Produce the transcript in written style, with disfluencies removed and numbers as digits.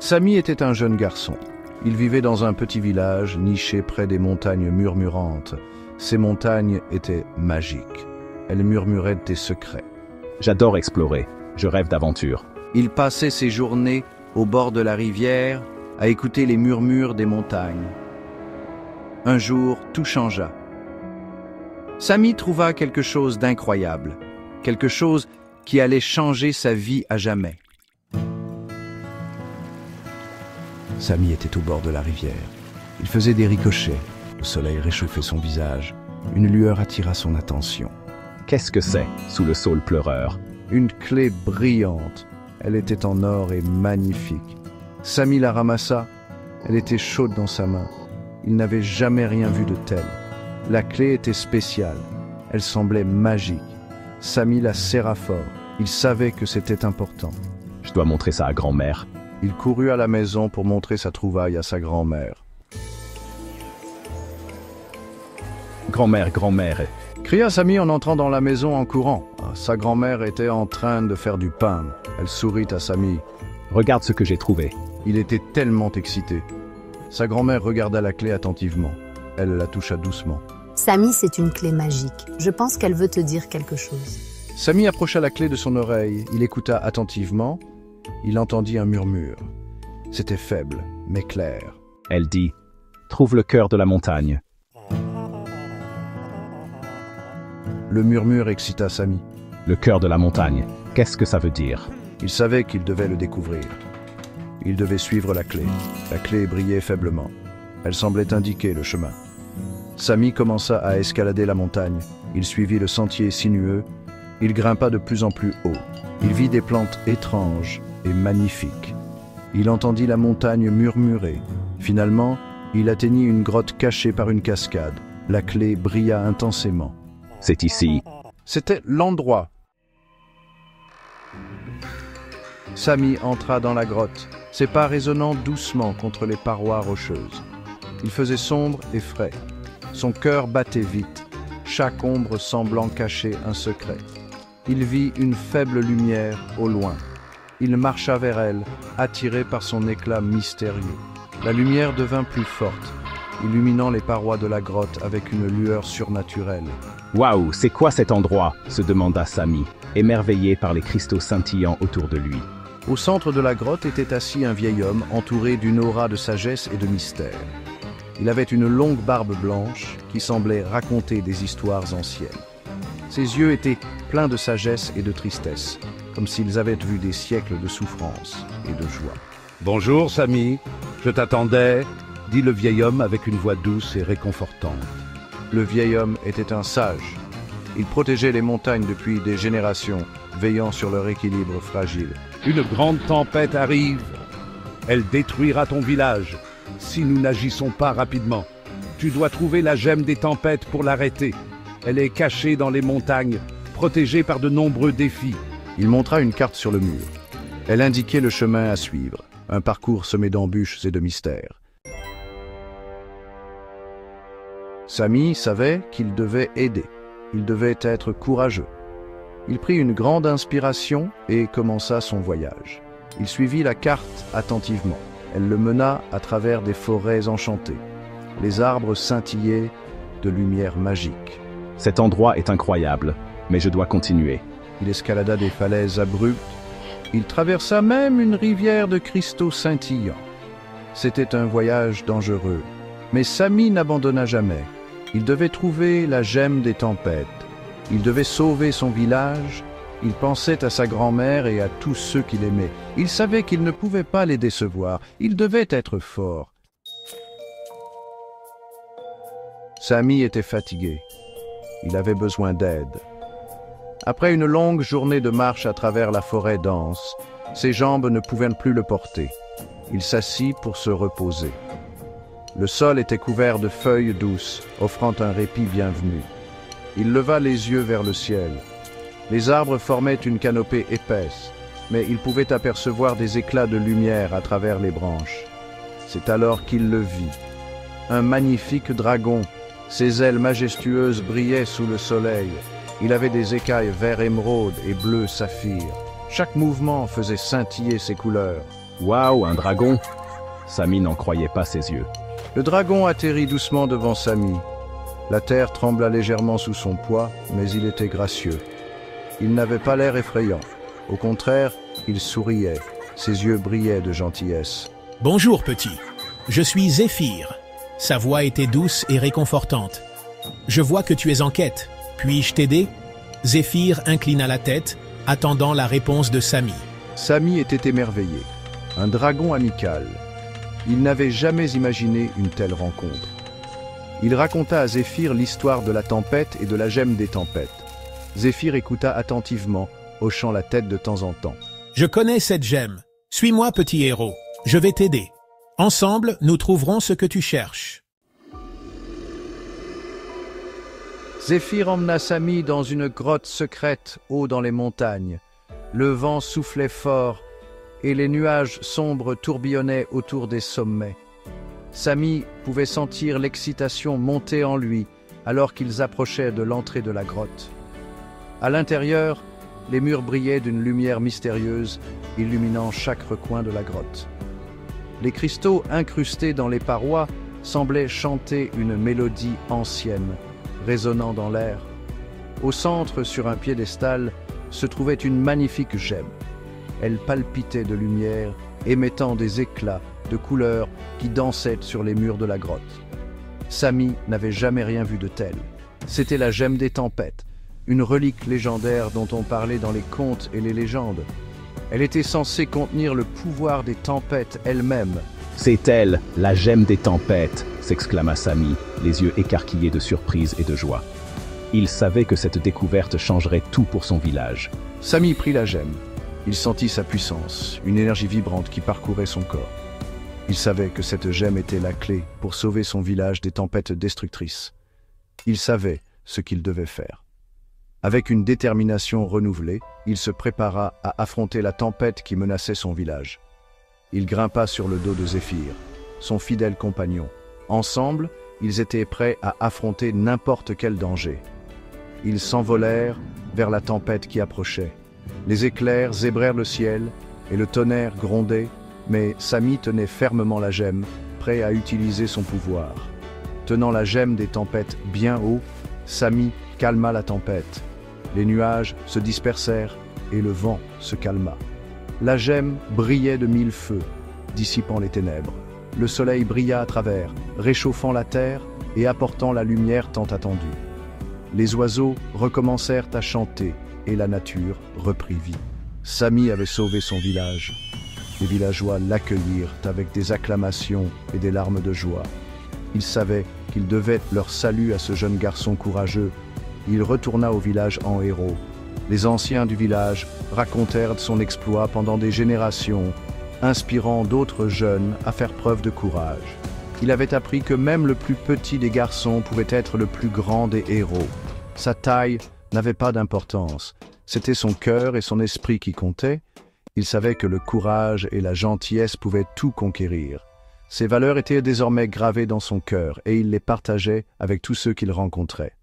Sami était un jeune garçon. Il vivait dans un petit village niché près des montagnes murmurantes. Ces montagnes étaient magiques. Elles murmuraient des secrets. J'adore explorer. Je rêve d'aventure. Il passait ses journées au bord de la rivière à écouter les murmures des montagnes. Un jour, tout changea. Sami trouva quelque chose d'incroyable, quelque chose qui allait changer sa vie à jamais. Sami était au bord de la rivière. Il faisait des ricochets. Le soleil réchauffait son visage. Une lueur attira son attention. Qu'est-ce que c'est, sous le saule pleureur? Une clé brillante. Elle était en or et magnifique. Sami la ramassa. Elle était chaude dans sa main. Il n'avait jamais rien vu de tel. La clé était spéciale. Elle semblait magique. Sami la serra fort. Il savait que c'était important. Je dois montrer ça à grand-mère. Il courut à la maison pour montrer sa trouvaille à sa grand-mère. Grand-mère, grand-mère. Cria Sami en entrant dans la maison en courant. Sa grand-mère était en train de faire du pain. Elle sourit à Sami. Regarde ce que j'ai trouvé. Il était tellement excité. Sa grand-mère regarda la clé attentivement. Elle la toucha doucement. Sami, c'est une clé magique. Je pense qu'elle veut te dire quelque chose. Sami approcha la clé de son oreille. Il écouta attentivement. Il entendit un murmure. C'était faible, mais clair. Elle dit « Trouve le cœur de la montagne ». Le murmure excita Sami. Le cœur de la montagne, qu'est-ce que ça veut dire? Il savait qu'il devait le découvrir. Il devait suivre la clé. La clé brillait faiblement. Elle semblait indiquer le chemin. Sami commença à escalader la montagne. Il suivit le sentier sinueux. Il grimpa de plus en plus haut. Il vit des plantes étranges et magnifiques. Il entendit la montagne murmurer. Finalement, il atteignit une grotte cachée par une cascade. La clé brilla intensément. C'est ici. C'était l'endroit. Sami entra dans la grotte, ses pas résonnant doucement contre les parois rocheuses. Il faisait sombre et frais. Son cœur battait vite, chaque ombre semblant cacher un secret. Il vit une faible lumière au loin. Il marcha vers elle, attiré par son éclat mystérieux. La lumière devint plus forte, illuminant les parois de la grotte avec une lueur surnaturelle. « Waouh, c'est quoi cet endroit ?» se demanda Sami, émerveillé par les cristaux scintillants autour de lui. Au centre de la grotte était assis un vieil homme entouré d'une aura de sagesse et de mystère. Il avait une longue barbe blanche qui semblait raconter des histoires anciennes. Ses yeux étaient pleins de sagesse et de tristesse, comme s'ils avaient vu des siècles de souffrance et de joie. « Bonjour, Sami, je t'attendais », dit le vieil homme avec une voix douce et réconfortante. Le vieil homme était un sage. Il protégeait les montagnes depuis des générations, veillant sur leur équilibre fragile. « Une grande tempête arrive. Elle détruira ton village, si nous n'agissons pas rapidement. Tu dois trouver la gemme des tempêtes pour l'arrêter. Elle est cachée dans les montagnes, protégée par de nombreux défis. » Il montra une carte sur le mur. Elle indiquait le chemin à suivre, un parcours semé d'embûches et de mystères. Sami savait qu'il devait aider. Il devait être courageux. Il prit une grande inspiration et commença son voyage. Il suivit la carte attentivement. Elle le mena à travers des forêts enchantées. Les arbres scintillaient de lumière magique. Cet endroit est incroyable, mais je dois continuer. Il escalada des falaises abruptes. Il traversa même une rivière de cristaux scintillants. C'était un voyage dangereux, mais Sami n'abandonna jamais. Il devait trouver la gemme des tempêtes. Il devait sauver son village. Il pensait à sa grand-mère et à tous ceux qu'il aimait. Il savait qu'il ne pouvait pas les décevoir. Il devait être fort. Sami était fatigué. Il avait besoin d'aide. Après une longue journée de marche à travers la forêt dense, ses jambes ne pouvaient plus le porter. Il s'assit pour se reposer. Le sol était couvert de feuilles douces, offrant un répit bienvenu. Il leva les yeux vers le ciel. Les arbres formaient une canopée épaisse, mais il pouvait apercevoir des éclats de lumière à travers les branches. C'est alors qu'il le vit. Un magnifique dragon. Ses ailes majestueuses brillaient sous le soleil. Il avait des écailles vert émeraude et bleu saphir. Chaque mouvement faisait scintiller ses couleurs. Waouh, un dragon! Samy n'en croyait pas ses yeux. Le dragon atterrit doucement devant Samy. La terre trembla légèrement sous son poids, mais il était gracieux. Il n'avait pas l'air effrayant. Au contraire, il souriait. Ses yeux brillaient de gentillesse. Bonjour petit, je suis Zéphyr. Sa voix était douce et réconfortante. Je vois que tu es en quête. Puis-je t'aider? Zéphyr inclina la tête, attendant la réponse de Samy. Samy était émerveillé. Un dragon amical. Il n'avait jamais imaginé une telle rencontre. Il raconta à Zéphyr l'histoire de la tempête et de la gemme des tempêtes. Zéphyr écouta attentivement, hochant la tête de temps en temps. Je connais cette gemme. Suis-moi, petit héros. Je vais t'aider. Ensemble, nous trouverons ce que tu cherches. Zéphyr emmena Samy dans une grotte secrète haut dans les montagnes. Le vent soufflait fort et les nuages sombres tourbillonnaient autour des sommets. Samy pouvait sentir l'excitation monter en lui alors qu'ils approchaient de l'entrée de la grotte. À l'intérieur, les murs brillaient d'une lumière mystérieuse, illuminant chaque recoin de la grotte. Les cristaux incrustés dans les parois semblaient chanter une mélodie ancienne, résonnant dans l'air. Au centre, sur un piédestal, se trouvait une magnifique gemme. Elle palpitait de lumière, émettant des éclats de couleurs qui dansaient sur les murs de la grotte. Samy n'avait jamais rien vu de tel. C'était la gemme des tempêtes, une relique légendaire dont on parlait dans les contes et les légendes. Elle était censée contenir le pouvoir des tempêtes elles-mêmes. « C'est elle, la gemme des tempêtes !» s'exclama Samy, les yeux écarquillés de surprise et de joie. Il savait que cette découverte changerait tout pour son village. Samy prit la gemme. Il sentit sa puissance, une énergie vibrante qui parcourait son corps. Il savait que cette gemme était la clé pour sauver son village des tempêtes destructrices. Il savait ce qu'il devait faire. Avec une détermination renouvelée, il se prépara à affronter la tempête qui menaçait son village. Il grimpa sur le dos de Zéphyr, son fidèle compagnon. Ensemble, ils étaient prêts à affronter n'importe quel danger. Ils s'envolèrent vers la tempête qui approchait. Les éclairs zébrèrent le ciel et le tonnerre grondait, mais Samy tenait fermement la gemme, prêt à utiliser son pouvoir. Tenant la gemme des tempêtes bien haut, Samy calma la tempête. Les nuages se dispersèrent et le vent se calma. La gemme brillait de mille feux, dissipant les ténèbres. Le soleil brilla à travers, réchauffant la terre et apportant la lumière tant attendue. Les oiseaux recommencèrent à chanter et la nature reprit vie. Samy avait sauvé son village. Les villageois l'accueillirent avec des acclamations et des larmes de joie. Ils savaient qu'ils devaient leur salut à ce jeune garçon courageux. Il retourna au village en héros. Les anciens du village racontèrent son exploit pendant des générations, inspirant d'autres jeunes à faire preuve de courage. Il avait appris que même le plus petit des garçons pouvait être le plus grand des héros. Sa taille n'avait pas d'importance. C'était son cœur et son esprit qui comptaient. Il savait que le courage et la gentillesse pouvaient tout conquérir. Ces valeurs étaient désormais gravées dans son cœur et il les partageait avec tous ceux qu'il rencontrait.